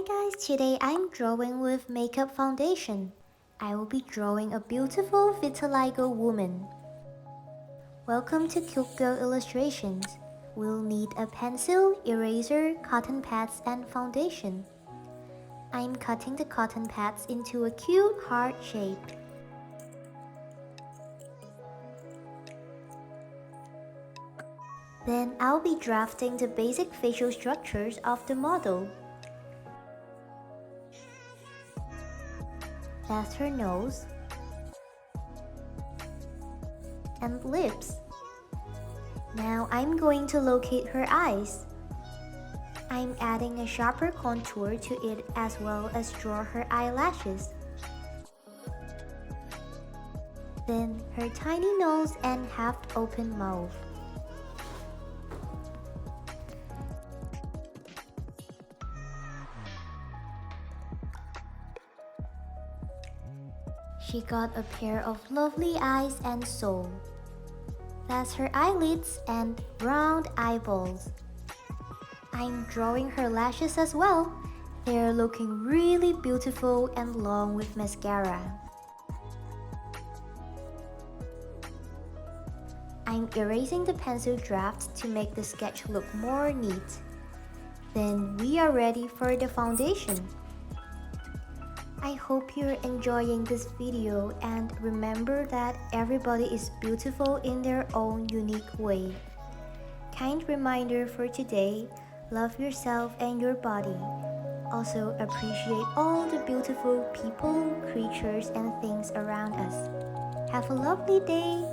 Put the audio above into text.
guys, today I'm drawing with makeup foundation. I will be drawing a beautiful vitiligo woman. Welcome to Cute Girl Illustrations. We'll need a pencil, eraser, cotton pads and foundation. I'm cutting the cotton pads into a cute heart shape. Then I'll be drafting the basic facial structures of the model. That's her nose and lips. Now I'm going to locate her eyes. I'm adding a sharper contour to it as well as draw her eyelashes. Then her tiny nose and half-open mouth. She got a pair of lovely eyes and soul. That's her eyelids and round eyeballs. I'm drawing her lashes as well. They're looking really beautiful and long with mascara. I'm erasing the pencil draft to make the sketch look more neat. Then we are ready for the foundation. I hope you're enjoying this video and remember that everybody is beautiful in their own unique way. Kind reminder for today, love yourself and your body. Also appreciate all the beautiful people, creatures and things around us. Have a lovely day!